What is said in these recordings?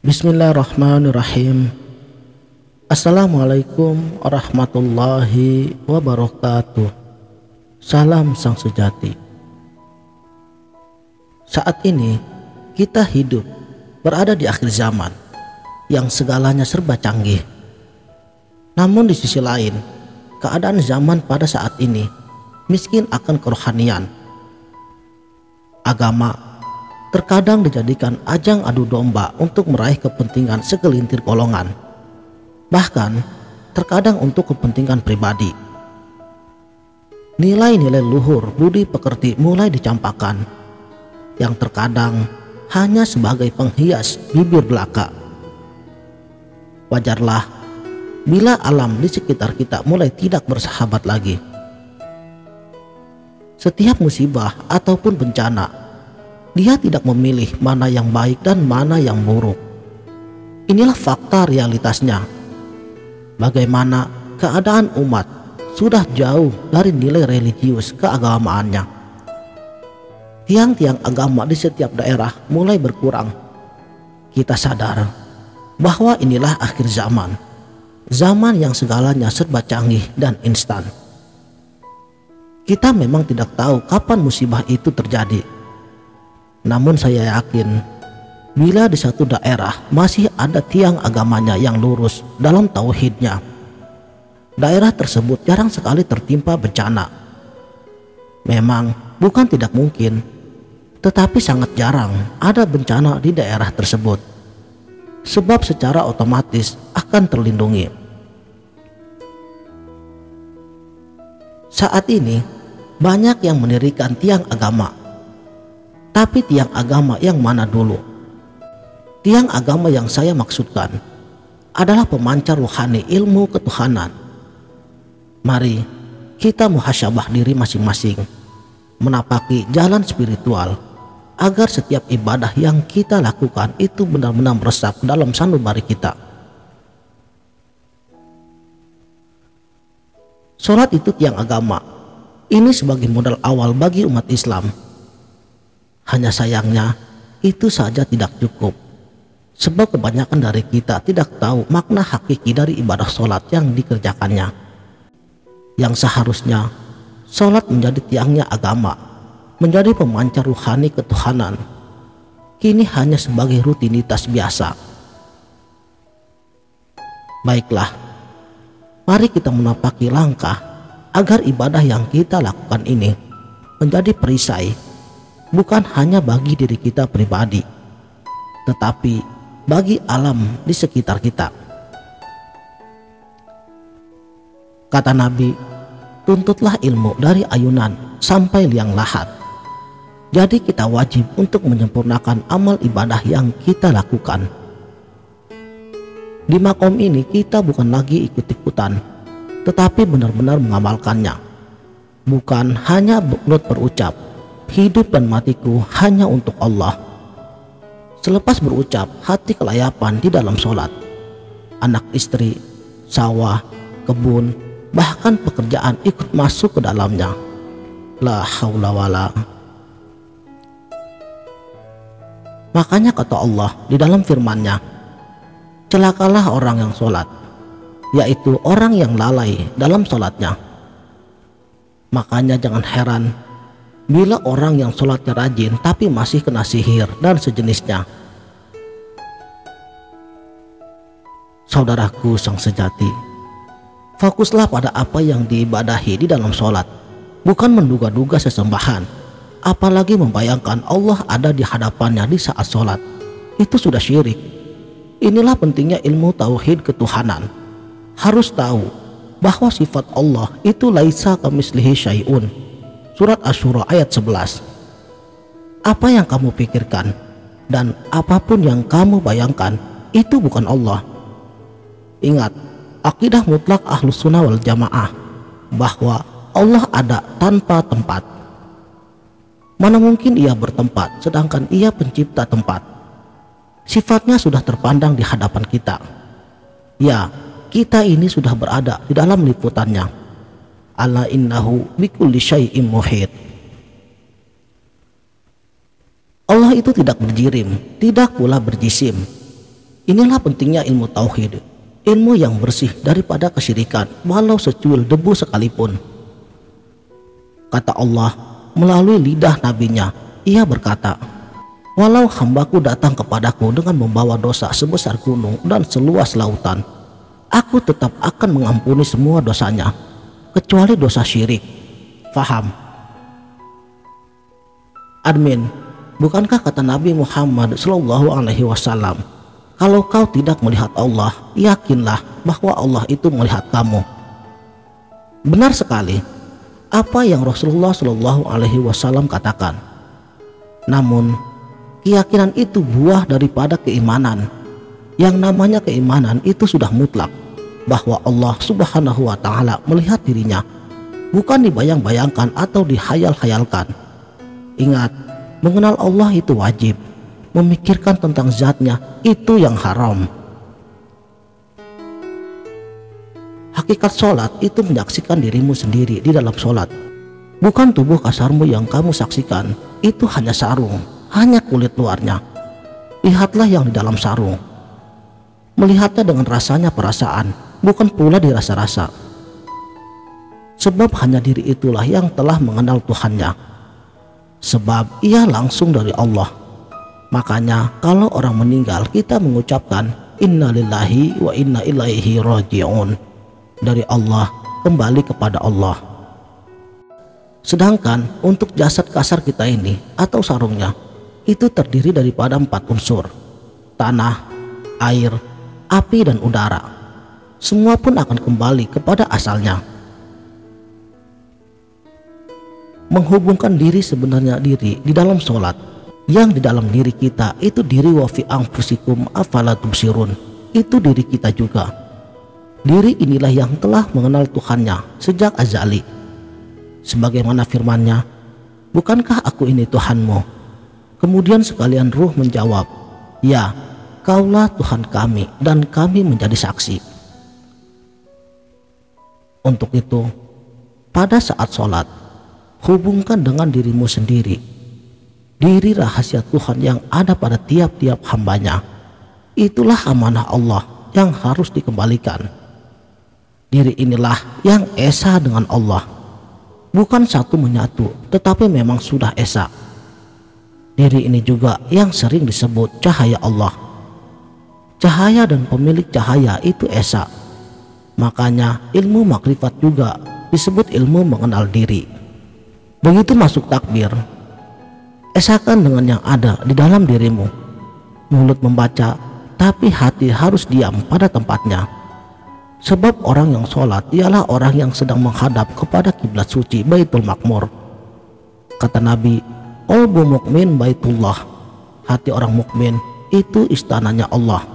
Bismillahirrahmanirrahim. Assalamualaikum warahmatullahi wabarakatuh. Salam sang sejati. Saat ini kita hidup berada di akhir zaman yang segalanya serba canggih. Namun di sisi lain, keadaan zaman pada saat ini miskin akan kerohanian. Agama terkadang dijadikan ajang adu domba untuk meraih kepentingan segelintir golongan, bahkan terkadang untuk kepentingan pribadi. Nilai-nilai luhur budi pekerti mulai dicampakkan, yang terkadang hanya sebagai penghias bibir belaka. Wajarlah bila alam di sekitar kita mulai tidak bersahabat lagi. Setiap musibah ataupun bencana, dia tidak memilih mana yang baik dan mana yang buruk. Inilah fakta realitasnya. Bagaimana keadaan umat sudah jauh dari nilai religius keagamaannya. Tiang-tiang agama di setiap daerah mulai berkurang. Kita sadar bahwa inilah akhir zaman. Zaman yang segalanya serba canggih dan instan. Kita memang tidak tahu kapan musibah itu terjadi. Namun saya yakin bila di satu daerah masih ada tiang agamanya yang lurus dalam tauhidnya, daerah tersebut jarang sekali tertimpa bencana. Memang bukan tidak mungkin, tetapi sangat jarang ada bencana di daerah tersebut, sebab secara otomatis akan terlindungi. Saat ini banyak yang mendirikan tiang agama. Tapi tiang agama yang mana dulu? Tiang agama yang saya maksudkan adalah pemancar rohani ilmu ketuhanan. Mari kita muhasabah diri masing-masing, menapaki jalan spiritual agar setiap ibadah yang kita lakukan itu benar-benar meresap dalam sanubari kita. Sholat itu tiang agama. Ini sebagai modal awal bagi umat Islam. Hanya sayangnya itu saja tidak cukup, sebab kebanyakan dari kita tidak tahu makna hakiki dari ibadah sholat yang dikerjakannya. Yang seharusnya sholat menjadi tiangnya agama, menjadi pemancar rohani ketuhanan, kini hanya sebagai rutinitas biasa. Baiklah, mari kita menapaki langkah agar ibadah yang kita lakukan ini menjadi perisai, bukan hanya bagi diri kita pribadi, tetapi bagi alam di sekitar kita. Kata Nabi, tuntutlah ilmu dari ayunan sampai liang lahat. Jadi kita wajib untuk menyempurnakan amal ibadah yang kita lakukan. Di makom ini kita bukan lagi ikut-ikutan, tetapi benar-benar mengamalkannya. Bukan hanya mulut berucap, hidup dan matiku hanya untuk Allah. Selepas berucap, hati kelayapan di dalam sholat. Anak istri, sawah, kebun, bahkan pekerjaan ikut masuk ke dalamnya. La haula wala. Makanya kata Allah di dalam firman-Nya, celakalah orang yang sholat, yaitu orang yang lalai dalam sholatnya. Makanya jangan heran bila orang yang sholatnya rajin tapi masih kena sihir dan sejenisnya. Saudaraku sang sejati, fokuslah pada apa yang diibadahi di dalam sholat, bukan menduga-duga sesembahan, apalagi membayangkan Allah ada di hadapannya di saat sholat. Itu sudah syirik. Inilah pentingnya ilmu tauhid ketuhanan. Harus tahu bahwa sifat Allah itu laisa kamitslihi syai'un. Surat Asy-Syura ayat 11. Apa yang kamu pikirkan dan apapun yang kamu bayangkan itu bukan Allah. Ingat, akidah mutlak Ahlus Sunnah wal Jamaah bahwa Allah ada tanpa tempat. Mana mungkin Ia bertempat sedangkan Ia pencipta tempat. Sifatnya sudah terpandang di hadapan kita. Ya, kita ini sudah berada di dalam liputannya. Ala innahu bikulli syai'in muhit. Allah itu tidak berjirim, tidak pula berjisim. Inilah pentingnya ilmu tauhid, ilmu yang bersih daripada kesyirikan walau secuil debu sekalipun. Kata Allah melalui lidah nabinya, ia berkata, walau hambaku datang kepadaku dengan membawa dosa sebesar gunung dan seluas lautan, aku tetap akan mengampuni semua dosanya, kecuali dosa syirik. Faham? Admin, bukankah kata Nabi Muhammad SAW, kalau kau tidak melihat Allah, yakinlah bahwa Allah itu melihat kamu. Benar sekali apa yang Rasulullah SAW katakan. Namun keyakinan itu buah daripada keimanan. Yang namanya keimanan itu sudah mutlak, bahwa Allah Subhanahu wa Ta'ala melihat dirinya, bukan dibayang-bayangkan atau dihayal-hayalkan. Ingat, mengenal Allah itu wajib, memikirkan tentang zatnya itu yang haram. Hakikat sholat itu menyaksikan dirimu sendiri di dalam sholat, bukan tubuh kasarmu yang kamu saksikan. Itu hanya sarung, hanya kulit luarnya. Lihatlah yang di dalam sarung. Melihatnya dengan rasanya perasaan, bukan pula dirasa-rasa. Sebab hanya diri itulah yang telah mengenal Tuhannya, sebab ia langsung dari Allah. Makanya kalau orang meninggal kita mengucapkan inna lillahi wa inna ilaihi raji'un, dari Allah kembali kepada Allah. Sedangkan untuk jasad kasar kita ini atau sarungnya, itu terdiri daripada 4 unsur: tanah, air, api, dan udara. Semua pun akan kembali kepada asalnya. Menghubungkan diri sebenarnya diri di dalam sholat, yang di dalam diri kita itu diri wa fi anfusikum afala tubsirun, itu diri kita juga. Diri inilah yang telah mengenal Tuhannya sejak azali. Sebagaimana firman-Nya, bukankah aku ini Tuhanmu? Kemudian sekalian ruh menjawab, ya, Kaulah Tuhan kami dan kami menjadi saksi. Untuk itu, pada saat sholat, hubungkan dengan dirimu sendiri, diri rahasia Tuhan yang ada pada tiap-tiap hambanya. Itulah amanah Allah yang harus dikembalikan. Diri inilah yang esa dengan Allah, bukan satu menyatu, tetapi memang sudah esa. Diri ini juga yang sering disebut cahaya Allah. Cahaya dan pemilik cahaya itu esa. Makanya ilmu makrifat juga disebut ilmu mengenal diri. Begitu masuk takbir, esakan dengan yang ada di dalam dirimu. Mulut membaca, tapi hati harus diam pada tempatnya. Sebab orang yang sholat ialah orang yang sedang menghadap kepada kiblat suci Baitul Makmur. Kata Nabi, qalbu mukmin baitullah, hati orang mukmin itu istananya Allah.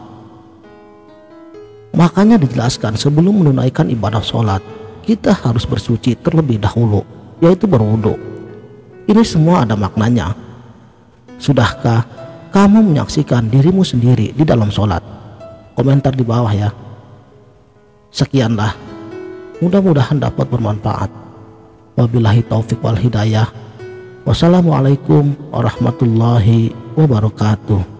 Makanya dijelaskan sebelum menunaikan ibadah sholat, kita harus bersuci terlebih dahulu, yaitu berwudu. Ini semua ada maknanya. Sudahkah kamu menyaksikan dirimu sendiri di dalam sholat? Komentar di bawah ya. Sekianlah, mudah-mudahan dapat bermanfaat. Wabillahi taufik wal hidayah. Wassalamualaikum warahmatullahi wabarakatuh.